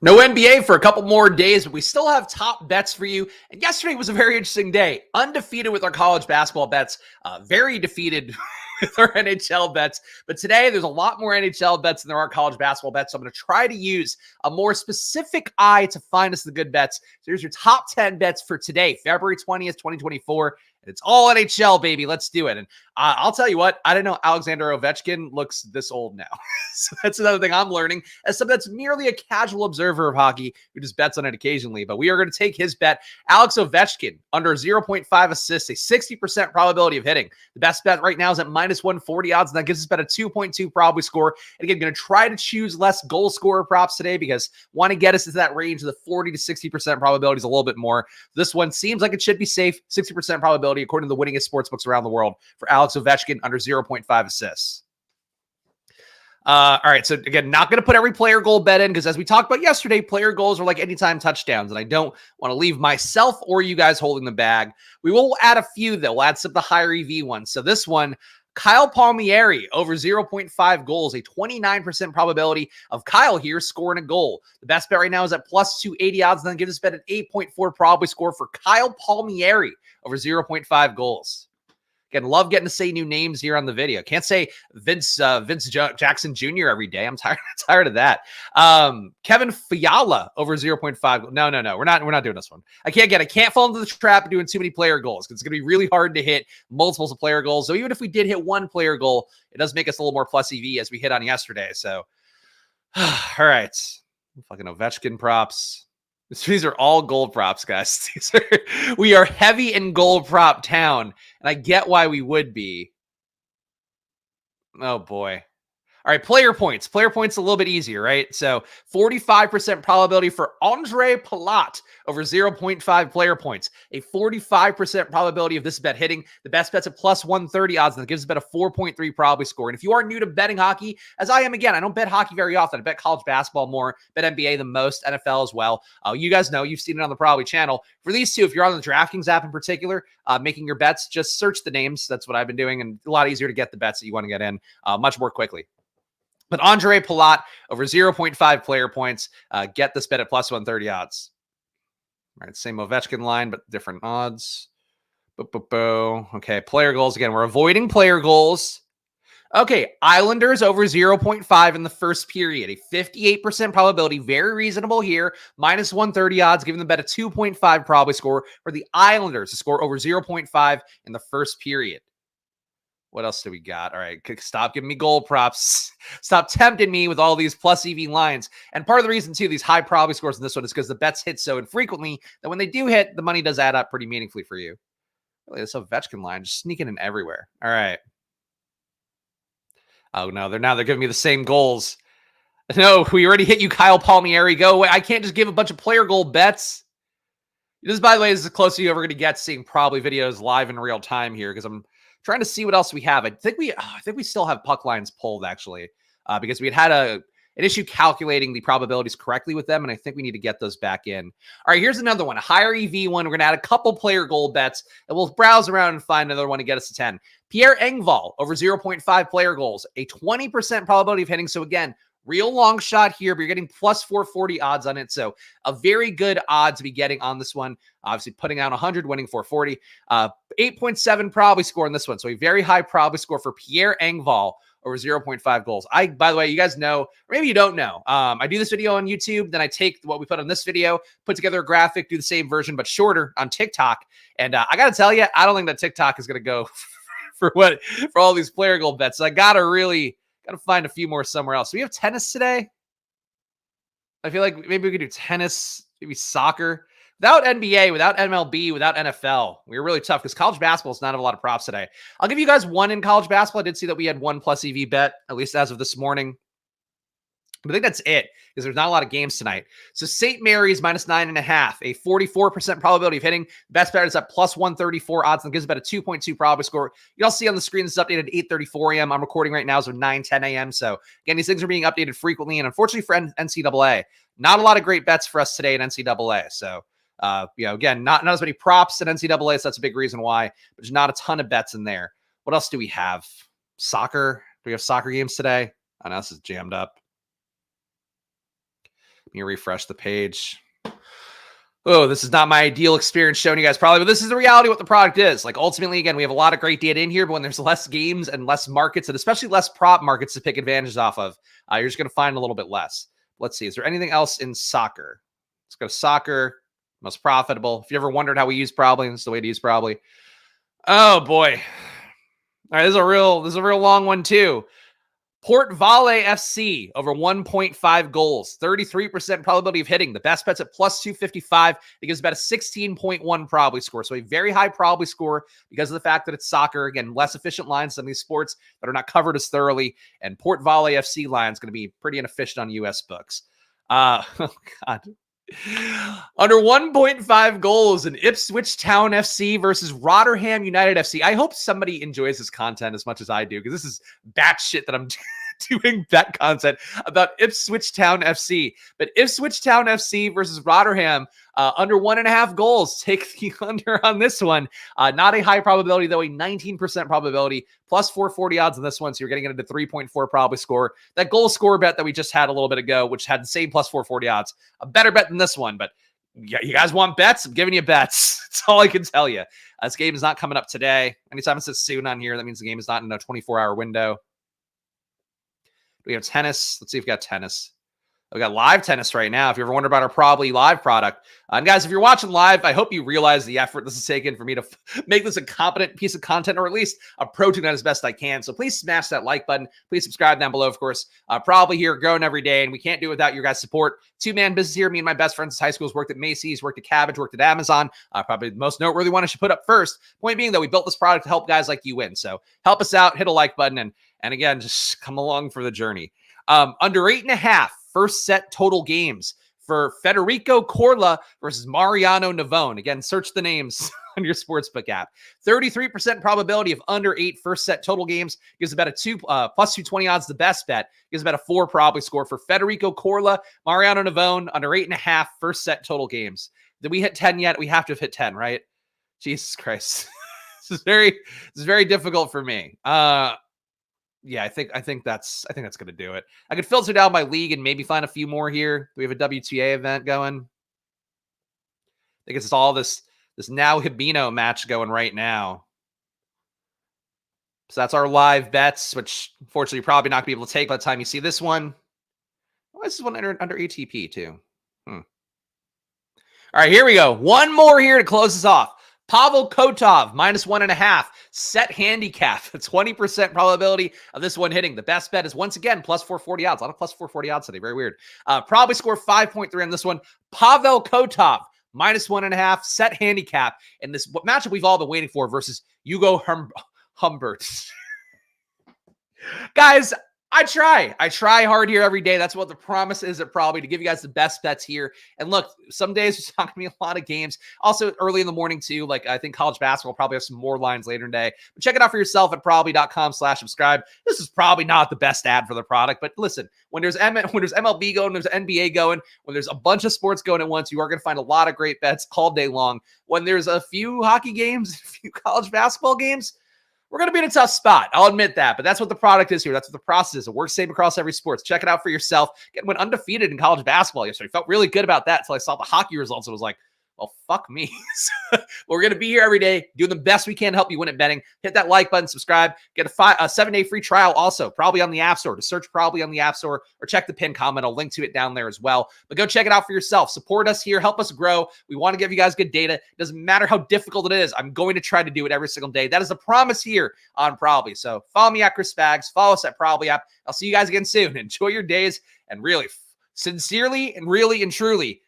No NBA for a couple more days, but we still have top bets for you. And yesterday was a very interesting day. Undefeated with our college basketball bets, very defeated with our NHL bets. But today, there's a lot more NHL bets than there are college basketball bets. So I'm going to try to use a more specific eye to find us the good bets. So here's your top 10 bets for today, February 20th, 2024. It's all NHL, baby. Let's do it. And I'll tell you what, I didn't know Alexander Ovechkin looks this old now. So that's another thing I'm learning as somebody that's merely a casual observer of hockey who just bets on it occasionally. But we are going to take his bet. Alex Ovechkin under 0.5 assists, a 60% probability of hitting. The best bet right now is at minus 140 odds, and that gives us about a 2.2 probably score. And again, going to try to choose less goal scorer props today because want to get us into that range of the 40 to 60% probabilities a little bit more. This one seems like it should be safe, 60% probability according to the winningest sportsbooks around the world for Alex Ovechkin under 0.5 assists. All right, so again, not going to put every player goal bet in because as we talked about yesterday, player goals are like anytime touchdowns, and I don't want to leave myself or you guys holding the bag. We will add a few, though. We'll add some of the higher EV ones. So this one, Kyle Palmieri over 0.5 goals, a 29% probability of Kyle here scoring a goal. The best bet right now is at plus 280 odds, and then gives us bet an 8.4 probably score for Kyle Palmieri over 0.5 goals. Again, love getting to say new names here on the video. Can't say Vince Jackson Jr. every day. I'm tired of that. Kevin Fiala over 0.5. No. We're not doing this one. I can't fall into the trap of doing too many player goals because it's going to be really hard to hit multiples of player goals. So even if we did hit one player goal, it does make us a little more plus EV as we hit on yesterday. So, all right. Fucking Ovechkin props. These are all gold props, guys. We are heavy in gold prop town, and I get why we would be. Oh, boy. All right, player points. Player points a little bit easier, right? So 45% probability for Andre Palat over 0.5 player points. A 45% probability of this bet hitting. The best bet's at plus 130 odds, and that gives us bet a 4.3 probably score. And if you are new to betting hockey, as I am, again, I don't bet hockey very often. I bet college basketball more, bet NBA the most, NFL as well. You guys know, you've seen it on the Probably channel. For these two, if you're on the DraftKings app in particular, making your bets, just search the names. That's what I've been doing, and a lot easier to get the bets that you want to get in much more quickly. But Andre Palat over 0.5 player points. Get this bet at plus 130 odds. All right, same Ovechkin line, but different odds. Okay, player goals again. We're avoiding player goals. Okay, Islanders over 0.5 in the first period. A 58% probability. Very reasonable here. Minus 130 odds, giving them bet a 2.5 probably score for the Islanders to score over 0.5 in the first period. What else do we got? All right, stop giving me goal props. Stop tempting me with all these plus EV lines. And part of the reason, too, these high probability scores in this one is because the bets hit so infrequently that when they do hit, the money does add up pretty meaningfully for you. Really, this Ovechkin line just sneaking in everywhere. All right. Oh, no, they're giving me the same goals. No, we already hit you, Kyle Palmieri. Go away. I can't just give a bunch of player goal bets. This, by the way, is the closest you're ever going to get seeing probably videos live in real time here because I'm trying to see what else we have. I think we still have puck lines pulled actually, because we had an issue calculating the probabilities correctly with them, and I think we need to get those back in. All right, here's another one, a higher EV one. We're gonna add a couple player goal bets, and we'll browse around and find another one to get us to 10. Pierre Engvall over 0.5 player goals, a 20% probability of hitting. So again, real long shot here, but you're getting plus 440 odds on it. So a very good odds to be getting on this one. Obviously putting out 100, winning 440. 8.7 probably score in this one. So a very high probably score for Pierre Engvall over 0.5 goals. By the way, you guys know, or maybe you don't know, I do this video on YouTube, then I take what we put on this video, put together a graphic, do the same version, but shorter on TikTok. And I got to tell you, I don't think that TikTok is going to go for all these player goal bets. So I got to find a few more somewhere else. Do we have tennis today? I feel like maybe we could do tennis, maybe soccer. Without NBA, without MLB, without NFL, we were really tough because college basketball does not have a lot of props today. I'll give you guys one in college basketball. I did see that we had one plus EV bet, at least as of this morning. But I think that's it because there's not a lot of games tonight. So St. Mary's minus 9.5, a 44% probability of hitting. Best bet is at plus 134 odds and gives about a 2.2 probability score. You all see on the screen, this is updated at 8:34 a.m. I'm recording right now, so 9:10 a.m. So again, these things are being updated frequently. And unfortunately for NCAA, not a lot of great bets for us today in NCAA. So, again, not as many props in NCAA, so that's a big reason why. But there's not a ton of bets in there. What else do we have? Soccer? Do we have soccer games today? I know this is jammed up. Let me refresh the page. Oh, this is not my ideal experience showing you guys probably, but this is the reality of what the product is. Like ultimately, again, we have a lot of great data in here, but when there's less games and less markets, and especially less prop markets to pick advantages off of, you're just going to find a little bit less. Let's see. Is there anything else in soccer? Let's go to soccer. Most profitable. If you ever wondered how we use probably, this is the way to use probably. Oh boy. All right, this is a real long one too. Port Vale FC over 1.5 goals, 33% probability of hitting. The best bet's at plus 255. It gives about a 16.1 probability score. So a very high probability score because of the fact that it's soccer. Again, less efficient lines than these sports that are not covered as thoroughly. And Port Vale FC line is going to be pretty inefficient on US books. Oh God. Under 1.5 goals in Ipswich Town FC versus Rotherham United FC. I hope somebody enjoys this content as much as I do, because this is batshit that I'm doing bet content about Ipswich Town FC. But Ipswich Town FC versus Rotherham, under 1.5 goals. Take the under on this one. Not a high probability, though, a 19% probability, plus 440 odds on this one. So you're getting it into 3.4 probably score. That goal score bet that we just had a little bit ago, which had the same plus 440 odds, a better bet than this one. But yeah, you guys want bets? I'm giving you bets. That's all I can tell you. This game is not coming up today. Anytime it says soon on here, that means the game is not in a 24-hour window. We have tennis. Let's see if we got tennis. We got live tennis right now. If you ever wonder about our Probably Live product. And guys, if you're watching live, I hope you realize the effort this is taking for me to make this a competent piece of content, or at least approaching that as best I can. So please smash that like button. Please subscribe down below, of course. Probably here, growing every day, and we can't do it without your guys' support. Two-man business here. Me and my best friends since high school worked at Macy's, worked at Cabbage, worked at Amazon. Probably the most noteworthy one I should put up first. Point being, though, we built this product to help guys like you win. So help us out, hit a like button, and again, just come along for the journey. Under 8.5 first set total games for Federico Corla versus Mariano Navone. Again, search the names on your Sportsbook app. 33% probability of under 8 first set total games. Gives about a plus 220 odds, the best bet. Gives about a 4 probability score for Federico Corla, Mariano Navone, under 8.5 first set total games. Did we hit 10 yet? We have to have hit 10, right? Jesus Christ. This is very difficult for me. Yeah, I think that's going to do it. I could filter down my league and maybe find a few more here. We have a WTA event going. I think it's all this now Hibino match going right now. So that's our live bets, which unfortunately you're probably not going to be able to take by the time you see this one. Oh, this is one under ATP too. All right, here we go. One more here to close this off. Pavel Kotov, minus 1.5, set handicap, 20% probability of this one hitting. The best bet is, once again, plus 440 odds. A lot of plus 440 odds today. Very weird. Probably score 5.3 on this one. Pavel Kotov, minus 1.5, set handicap. And this matchup we've all been waiting for versus Hugo Humbert. Guys, I try hard here every day. That's what the promise is at Probably, to give you guys the best bets here. And look, some days there's not going to be a lot of games. Also early in the morning too. Like I think college basketball probably have some more lines later in the day. But check it out for yourself at probably.com/subscribe. This is probably not the best ad for the product, but listen, when there's MLB going, there's NBA going, when there's a bunch of sports going at once, you are going to find a lot of great bets all day long. When there's a few hockey games, a few college basketball games, we're going to be in a tough spot. I'll admit that, but that's what the product is here. That's what the process is. It works same across every sports. Check it out for yourself. Again, went undefeated in college basketball yesterday. Felt really good about that until I saw the hockey results. It was like, well, fuck me. We're going to be here every day, doing the best we can to help you win at betting. Hit that like button, subscribe, get a 7-day free trial also, probably on the App Store. To search Probably on the App Store or check the pinned comment. I'll link to it down there as well. But go check it out for yourself. Support us here. Help us grow. We want to give you guys good data. It doesn't matter how difficult it is. I'm going to try to do it every single day. That is the promise here on Probably. So follow me at Chris Spags. Follow us at Probly app. I'll see you guys again soon. Enjoy your days, and really, sincerely and really and truly,